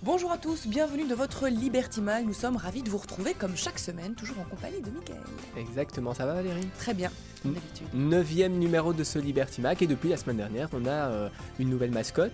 Bonjour à tous, bienvenue de votre Liberty Mag. Nous sommes ravis de vous retrouver comme chaque semaine, toujours en compagnie de Mickaël. Exactement, ça va Valérie? Très bien, comme d'habitude. 9e numéro de ce Liberty Mag, et depuis la semaine dernière, on a une nouvelle mascotte,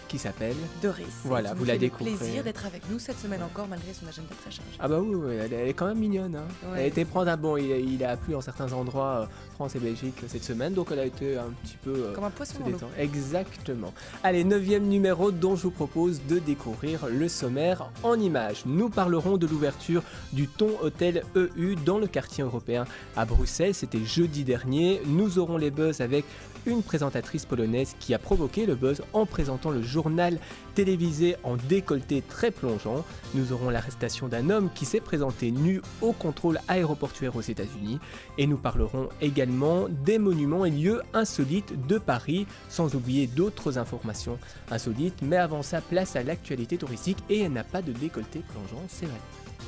qui s'appelle Doris. Voilà, vous la découvrez. C'est un plaisir d'être avec nous cette semaine encore, malgré son agenda très chargé. Ah bah oui, elle est quand même mignonne. Hein. Ouais. Elle a été prendre il a plu en certains endroits, France et Belgique, cette semaine, donc elle a été un petit peu... Comme un poisson dans l'eau. Exactement. Allez, 9e numéro dont je vous propose de découvrir le sommaire en images. Nous parlerons de l'ouverture du Ton Hôtel EU dans le quartier européen à Bruxelles. C'était jeudi dernier. Nous aurons les buzz avec une présentatrice polonaise qui a provoqué le buzz en présentant le journal télévisé en décolleté très plongeant. Nous aurons l'arrestation d'un homme qui s'est présenté nu au contrôle aéroportuaire aux États-Unis. Et nous parlerons également des monuments et lieux insolites de Paris, sans oublier d'autres informations insolites. Mais avant ça, place à l'actualité touristique, et elle n'a pas de décolleté plongeant, c'est vrai.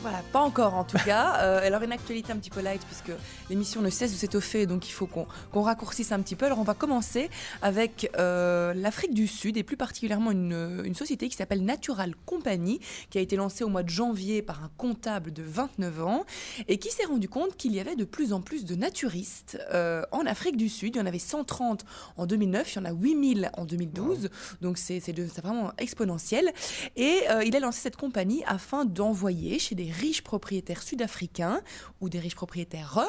Voilà, pas encore en tout cas. Alors une actualité un petit peu light puisque l'émission ne cesse de s'étoffer, donc il faut qu'on raccourcisse un petit peu. Alors on va commencer avec l'Afrique du Sud et plus particulièrement une société qui s'appelle Natural Company, qui a été lancée au mois de janvier par un comptable de 29 ans et qui s'est rendu compte qu'il y avait de plus en plus de naturistes en Afrique du Sud. Il y en avait 130 en 2009, il y en a 8000 en 2012, donc c'est vraiment exponentiel. Et il a lancé cette compagnie afin d'envoyer chez des riches propriétaires sud-africains ou des riches propriétaires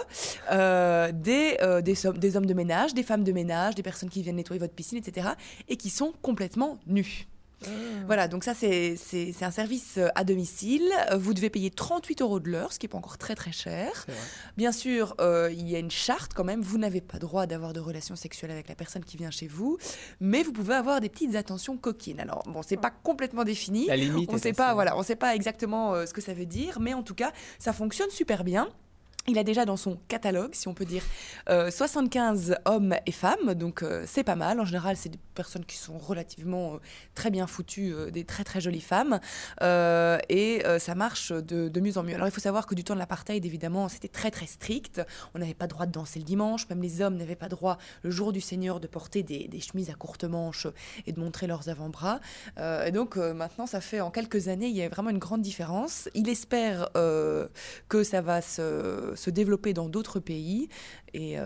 des hommes de ménage, des femmes de ménage, des personnes qui viennent nettoyer votre piscine, etc. et qui sont complètement nus. Voilà, donc ça c'est un service à domicile. Vous devez payer 38 € de l'heure, ce qui n'est pas encore très très cher. Bien sûr, il y a une charte quand même. Vous n'avez pas droit d'avoir de relations sexuelles avec la personne qui vient chez vous, mais vous pouvez avoir des petites attentions coquines. Alors bon, c'est pas complètement défini. La limite on ne sait pas exactement ce que ça veut dire, mais en tout cas, ça fonctionne super bien. Il a déjà dans son catalogue, si on peut dire, 75 hommes et femmes, donc c'est pas mal. En général, c'est des personnes qui sont relativement très bien foutues, des très très jolies femmes, et ça marche de mieux en mieux. Alors il faut savoir que du temps de l'apartheid, évidemment, c'était très très strict. On n'avait pas droit de danser le dimanche, même les hommes n'avaient pas droit, le jour du Seigneur, de porter des chemises à courtes manches et de montrer leurs avant-bras. Et donc maintenant, ça fait en quelques années, il y a vraiment une grande différence. Il espère que ça va se développer dans d'autres pays et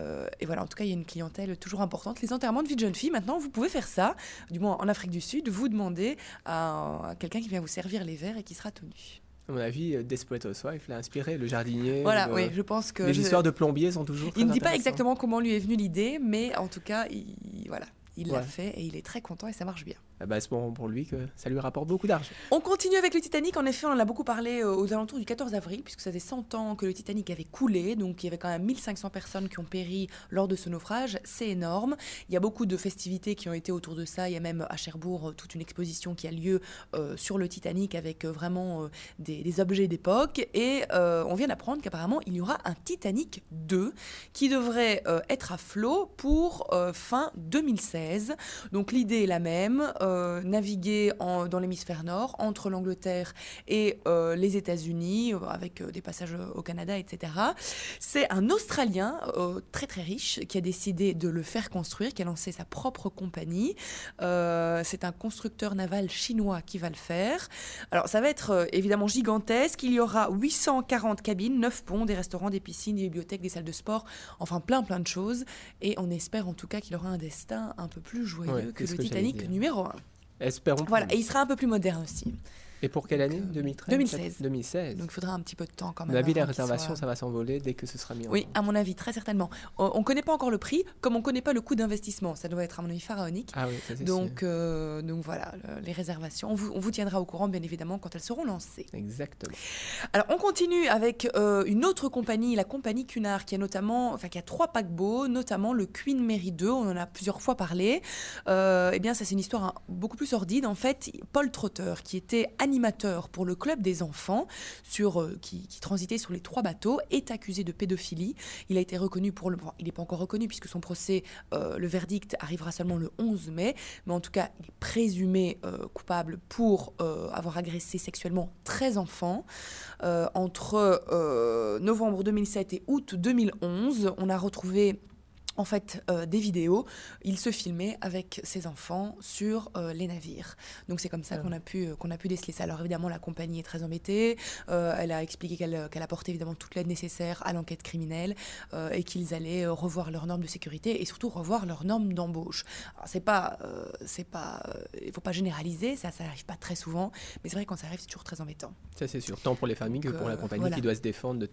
voilà, en tout cas il y a une clientèle toujours importante. Les enterrements de vie de jeune fille, maintenant vous pouvez faire ça, du moins en Afrique du Sud, vous demandez à quelqu'un qui vient vous servir les verres et qui sera tout nu. À mon avis, Desperate Housewives l'a inspiré, le jardinier. Voilà, oui, je pense que... Les histoires de plombiers sont toujours très Il ne dit pas intéressantes. exactement comment lui est venue l'idée, mais en tout cas, il l'a fait et il est très content et ça marche bien. C'est bon pour lui que ça lui rapporte beaucoup d'argent. On continue avec le Titanic. En effet, on en a beaucoup parlé aux alentours du 14 avril, puisque ça faisait 100 ans que le Titanic avait coulé. Donc, il y avait quand même 1500 personnes qui ont péri lors de ce naufrage. C'est énorme. Il y a beaucoup de festivités qui ont été autour de ça. Il y a même à Cherbourg toute une exposition qui a lieu sur le Titanic avec vraiment des objets d'époque. Et on vient d'apprendre qu'apparemment, il y aura un Titanic 2 qui devrait être à flot pour fin 2016. Donc, l'idée est la même. Naviguer dans l'hémisphère nord, entre l'Angleterre et les États-Unis, avec des passages au Canada, etc. C'est un Australien très très riche qui a décidé de le faire construire, qui a lancé sa propre compagnie. C'est un constructeur naval chinois qui va le faire. Alors ça va être évidemment gigantesque. Il y aura 840 cabines, 9 ponts, des restaurants, des piscines, des bibliothèques, des salles de sport, enfin plein de choses. Et on espère en tout cas qu'il aura un destin un peu plus joyeux que le Titanic numéro 1. Espérons. Voilà, et il sera un peu plus moderne aussi. Et pour quelle année? 2013 2016. Donc il faudra un petit peu de temps quand même. À mon avis, les réservations, ça va s'envoler dès que ce sera mis en Oui, à mon avis, très certainement. On ne connaît pas encore le prix, comme on ne connaît pas le coût d'investissement. Ça doit être, à mon avis, pharaonique. Ah oui, ça c'est donc voilà, les réservations. On vous tiendra au courant, bien évidemment, quand elles seront lancées. Exactement. Alors, on continue avec une autre compagnie, la compagnie Cunard, qui a 3 paquebots, notamment le Queen Mary 2. On en a plusieurs fois parlé. Eh bien, ça, c'est une histoire beaucoup plus sordide. En fait, Paul Trotter, qui était animateur pour le club des enfants, qui transitait sur les 3 bateaux, est accusé de pédophilie. Il a été reconnu il n'est pas encore reconnu puisque son procès, le verdict arrivera seulement le 11 mai, mais en tout cas, il est présumé coupable pour avoir agressé sexuellement 13 enfants. Entre novembre 2007 et août 2011, on a retrouvé en fait des vidéos. Il se filmait avec ses enfants sur les navires. Donc c'est comme ça qu'on a pu déceler ça. Alors évidemment, la compagnie est très embêtée. Elle a expliqué qu'elle apportait évidemment toute l'aide nécessaire à l'enquête criminelle et qu'ils allaient revoir leurs normes de sécurité et surtout revoir leurs normes d'embauche. Alors il faut pas généraliser, ça n'arrive pas très souvent, mais c'est vrai que quand ça arrive, c'est toujours très embêtant. Ça c'est sûr, tant pour les familles que pour la compagnie qui doit se défendre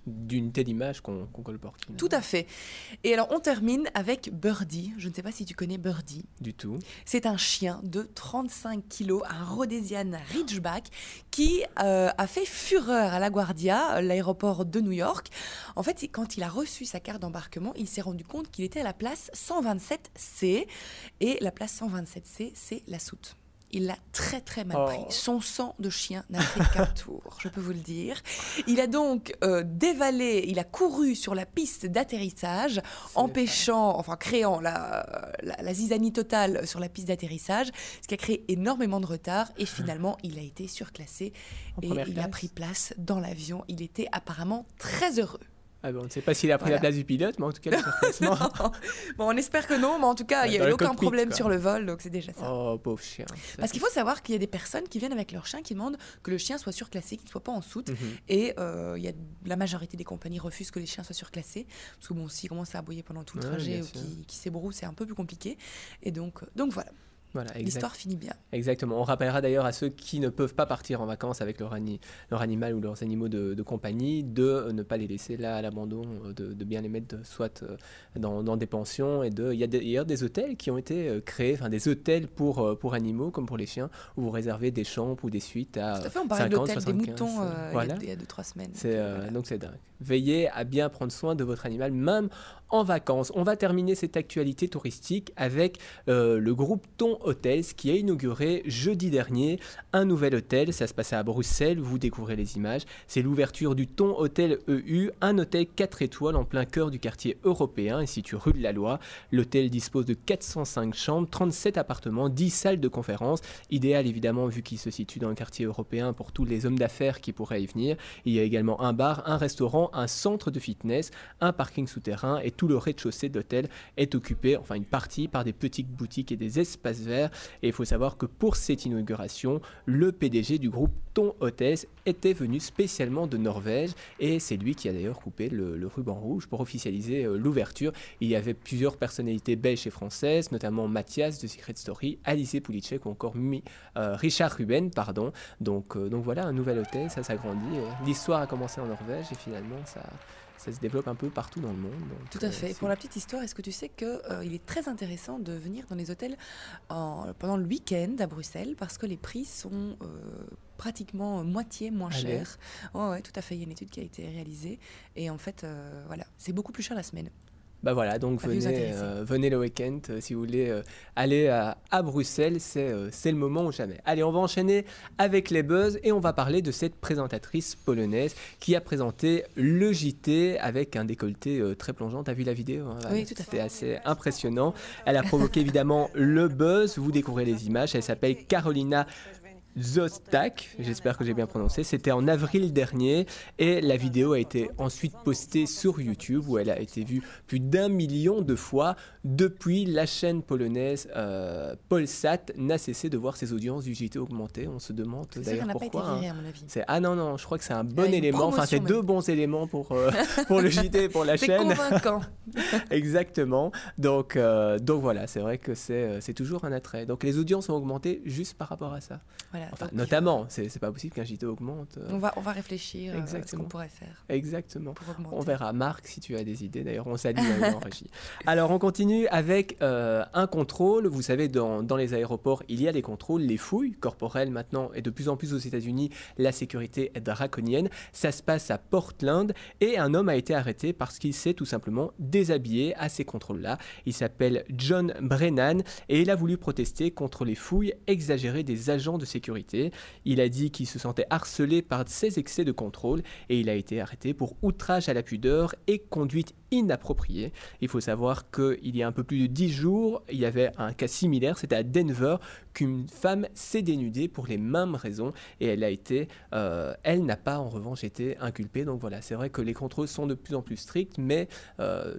d'une telle image qu'on colporte. Tout à fait. Et alors on termine avec Birdie. Je ne sais pas si tu connais Birdie. Du tout. C'est un chien de 35 kilos, un Rhodesian Ridgeback, qui a fait fureur à LaGuardia, l'aéroport de New York. En fait, quand il a reçu sa carte d'embarquement, il s'est rendu compte qu'il était à la place 127C. Et la place 127C, c'est la soute. Il l'a très très mal pris. Son sang de chien n'a fait qu'un tour, je peux vous le dire. Il a donc dévalé, il a couru sur la piste d'atterrissage, créant la zizanie totale sur la piste d'atterrissage, ce qui a créé énormément de retard. Et finalement, il a été surclassé et il a pris place dans l'avion. Il était apparemment très heureux. Ah bon, on ne sait pas s'il a pris la place du pilote, mais en tout cas, le surclassement. Bon, on espère que non, mais en tout cas, il n'y a eu aucun problème sur le vol, donc c'est déjà ça. Oh, pauvre chien. Parce qu'il faut savoir qu'il y a des personnes qui viennent avec leur chien qui demandent que le chien soit surclassé, qu'il ne soit pas en soute. Et la majorité des compagnies refusent que les chiens soient surclassés. Parce que bon, s'ils commencent à aboyer pendant tout le trajet ou qu'ils s'ébrouent, c'est un peu plus compliqué. Et donc voilà. Voilà, l'histoire finit bien. Exactement. On rappellera d'ailleurs à ceux qui ne peuvent pas partir en vacances avec leur animal ou leurs animaux de compagnie de ne pas les laisser là à l'abandon, de bien les mettre soit dans des pensions. Il y a d'ailleurs des hôtels qui ont été créés, des hôtels pour animaux comme pour les chiens, où vous réservez des chambres ou des suites à 50, 75. On parlait de l'hôtel des moutons il y a 2-3 semaines. Donc c'est dingue. Veillez à bien prendre soin de votre animal, même en vacances. On va terminer cette actualité touristique avec le groupe Ton Hotels qui a inauguré jeudi dernier un nouvel hôtel. Ça se passait à Bruxelles, vous découvrez les images. C'est l'ouverture du Ton Hôtel EU, un hôtel 4 étoiles en plein cœur du quartier européen, situé rue de la Loi. L'hôtel dispose de 405 chambres, 37 appartements, 10 salles de conférence. Idéal évidemment vu qu'il se situe dans le quartier européen pour tous les hommes d'affaires qui pourraient y venir. Il y a également un bar, un restaurant, un centre de fitness, un parking souterrain et tout le rez-de-chaussée de l'hôtel est occupé, une partie, par des petites boutiques et des espaces verts. Et il faut savoir que pour cette inauguration, le PDG du groupe Ton Hotels était venu spécialement de Norvège et c'est lui qui a d'ailleurs coupé le ruban rouge pour officialiser l'ouverture. Il y avait plusieurs personnalités belges et françaises, notamment Mathias de Secret Story, Alizé Poulicek ou encore Richard Ruben, pardon. Donc voilà, un nouvel hôtel, ça s'agrandit. L'histoire a commencé en Norvège et finalement ça se développe un peu partout dans le monde. Donc, tout à fait. Pour la petite histoire, est-ce que tu sais qu'il est très intéressant de venir dans les hôtels pendant le week-end à Bruxelles parce que les prix sont pratiquement moitié moins chers. Ouais, tout à fait. Il y a une étude qui a été réalisée et en fait, c'est beaucoup plus cher la semaine. Bah voilà, donc venez le week-end si vous voulez aller à Bruxelles, c'est le moment ou jamais. Allez, on va enchaîner avec les buzz et on va parler de cette présentatrice polonaise qui a présenté le JT avec un décolleté très plongeant. T'as vu la vidéo Oui, tout à fait. C'était assez impressionnant. Elle a provoqué évidemment le buzz. Vous découvrez les images. Elle s'appelle Carolina Zostak, j'espère que j'ai bien prononcé. C'était en avril dernier et la vidéo a été ensuite postée sur YouTube où elle a été vue plus d'1 million de fois. Depuis, la chaîne polonaise Polsat n'a cessé de voir ses audiences du JT augmenter. On se demande d'ailleurs pourquoi. Pas été virée, à mon avis. Non, je crois que c'est un bon élément. C'est deux bons éléments pour le JT et pour la chaîne. C'est convaincant. Exactement. Donc voilà, c'est vrai que c'est toujours un attrait. Donc les audiences ont augmenté juste par rapport à ça. Voilà, notamment, c'est pas possible qu'un JT augmente. On va réfléchir à ce qu'on pourrait faire. Exactement. On verra. Marc, si tu as des idées. D'ailleurs, on salue en régie. Alors, on continue avec un contrôle. Vous savez, dans les aéroports, il y a des contrôles, les fouilles corporelles maintenant, et de plus en plus aux États-Unis, la sécurité est draconienne. Ça se passe à Portland et un homme a été arrêté parce qu'il s'est tout simplement déshabillé à ces contrôles-là. Il s'appelle John Brennan et il a voulu protester contre les fouilles exagérées des agents de sécurité sécurité. Il a dit qu'il se sentait harcelé par ces excès de contrôle et il a été arrêté pour outrage à la pudeur et conduite inappropriée. Il faut savoir qu'il y a un peu plus de 10 jours, il y avait un cas similaire, c'était à Denver, qu'une femme s'est dénudée pour les mêmes raisons et elle n'a pas en revanche été inculpée. Donc voilà, c'est vrai que les contrôles sont de plus en plus stricts, mais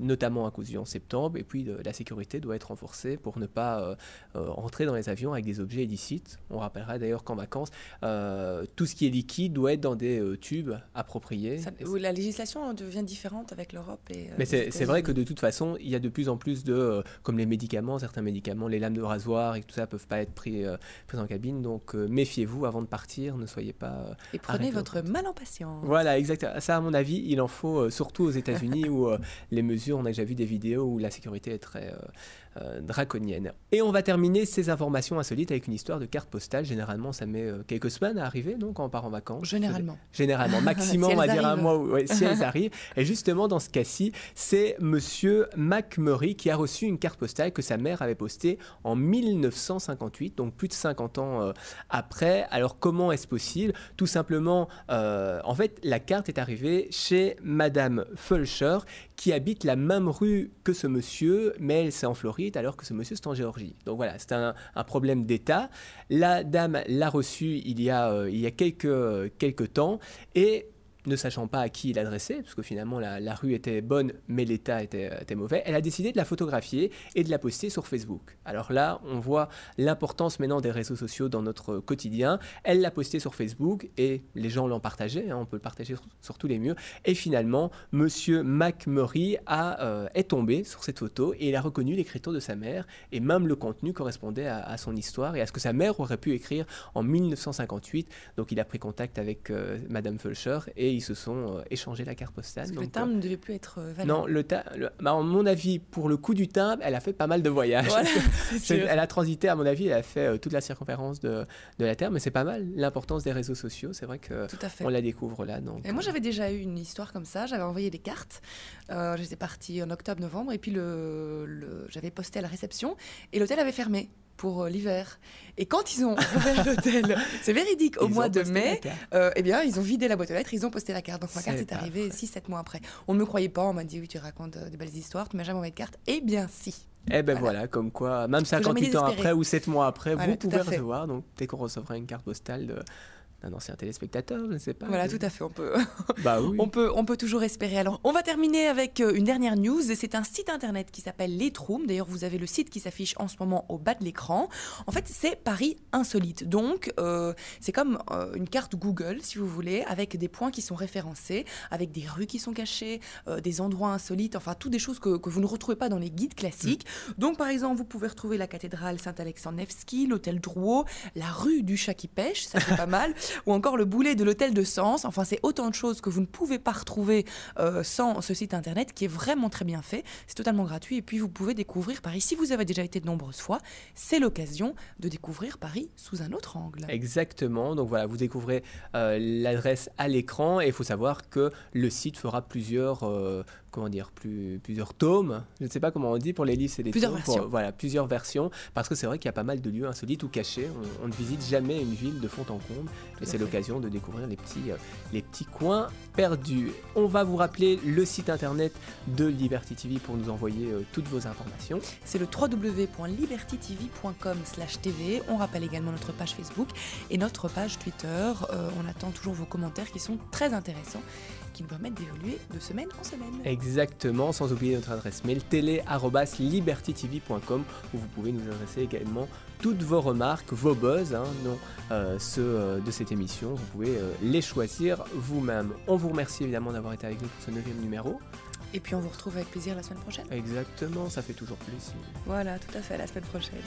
notamment à cause du 11 septembre, et puis la sécurité doit être renforcée pour ne pas entrer dans les avions avec des objets illicites. On rappellera d'ailleurs qu'en vacances, tout ce qui est liquide doit être dans des tubes appropriés. La législation devient différente avec l'Europe. Mais c'est vrai que de toute façon, il y a de plus en plus de, comme les médicaments, certains médicaments, les lames de rasoir et tout ça peuvent pas être pris en cabine. Donc méfiez-vous avant de partir, ne soyez pas... Et prenez votre mal en patience. Voilà, exactement. Ça, à mon avis, il en faut, surtout aux États-Unis où les mesures, on a déjà vu des vidéos où la sécurité est très draconienne. Et on va terminer ces informations insolites avec une histoire de carte postale. Généralement, ça met quelques semaines à arriver, donc quand on part en vacances. Généralement, maximum, si on va dire un mois, si elles arrivent. Et justement, dans ce cas-ci, c'est Monsieur McMurray qui a reçu une carte postale que sa mère avait postée en 1958, donc plus de 50 ans après. Alors, comment est-ce possible ? Tout simplement, en fait, la carte est arrivée chez Madame Fulcher, qui habite la même rue que ce monsieur, mais elle, c'est en Floride, alors que ce monsieur, c'est en Géorgie. Donc voilà, c'est un problème d'État. La dame l'a reçue il y a quelques temps, et ne sachant pas à qui il adressait, parce que finalement la rue était bonne, mais l'état était mauvais, elle a décidé de la photographier et de la poster sur Facebook. Alors là, on voit l'importance maintenant des réseaux sociaux dans notre quotidien. Elle l'a posté sur Facebook et les gens l'ont partagé, on peut le partager sur tous les murs. Et finalement, Monsieur McMurray est tombé sur cette photo et il a reconnu l'écriture de sa mère, et même le contenu correspondait à son histoire et à ce que sa mère aurait pu écrire en 1958. Donc il a pris contact avec Madame Fulcher et ils se sont échangé la carte postale. Parce que le timbre ne devait plus être valable. Non, à mon avis, pour le coup du timbre, elle a fait pas mal de voyages. Voilà, c'est sûr. Elle a transité, à mon avis, elle a fait toute la circonférence de la Terre, mais c'est pas mal l'importance des réseaux sociaux. C'est vrai qu'on la découvre là. Donc, et moi, j'avais déjà eu une histoire comme ça. J'avais envoyé des cartes. J'étais partie en octobre-novembre et puis j'avais posté à la réception et l'hôtel avait fermé pour l'hiver. Et quand ils ont ouvert l'hôtel, c'est véridique, au mois de mai, eh bien, ils ont vidé la boîte aux lettres, ils ont posté la carte. Donc ma carte est arrivée 6-7 mois après. On ne me croyait pas, on m'a dit oui, tu racontes des belles histoires, tu m'as jamais envoyé de carte. Eh bien, si. Eh ben voilà, comme quoi, même 58 ans après ou 7 mois après, vous pouvez recevoir. Donc dès qu'on recevra une carte postale d'un ancien téléspectateur, je ne sais pas. Voilà, tout à fait, on peut, bah oui. on peut toujours espérer. Alors, on va terminer avec une dernière news. C'est un site internet qui s'appelle Letroom. D'ailleurs, vous avez le site qui s'affiche en ce moment au bas de l'écran. En fait, c'est Paris insolite. Donc, c'est comme une carte Google, si vous voulez, avec des points qui sont référencés, avec des rues qui sont cachées, des endroits insolites, enfin, toutes des choses que vous ne retrouvez pas dans les guides classiques. Donc, par exemple, vous pouvez retrouver la cathédrale Saint-Alexandre Nevski, l'hôtel Drouot, la rue du chat qui pêche, ça fait pas mal. Ou encore le boulet de l'hôtel de Sens. Enfin, c'est autant de choses que vous ne pouvez pas retrouver sans ce site internet qui est vraiment très bien fait. C'est totalement gratuit et puis vous pouvez découvrir Paris. Si vous avez déjà été de nombreuses fois, c'est l'occasion de découvrir Paris sous un autre angle. Exactement. Donc voilà, vous découvrez l'adresse à l'écran et il faut savoir que le site fera plusieurs tomes. Je ne sais pas comment on dit pour les livres et les plusieurs tomes. Versions. Voilà, plusieurs versions. Parce que c'est vrai qu'il y a pas mal de lieux insolites ou cachés. On ne visite jamais une ville de fond en comble. Et c'est l'occasion de découvrir les petits coins perdus. On va vous rappeler le site internet de Liberty TV pour nous envoyer toutes vos informations. C'est le www.libertytv.com/tv. On rappelle également notre page Facebook et notre page Twitter. On attend toujours vos commentaires qui sont très intéressants, qui nous permettent d'évoluer de semaine en semaine. Exactement, sans oublier notre adresse mail télé@libertytv.com où vous pouvez nous adresser également toutes vos remarques, vos buzz, ceux de cette émission. Vous pouvez les choisir vous-même. On vous remercie évidemment d'avoir été avec nous pour ce 9e numéro. Et puis on vous retrouve avec plaisir la semaine prochaine. Exactement, ça fait toujours plaisir. Voilà, tout à fait, à la semaine prochaine.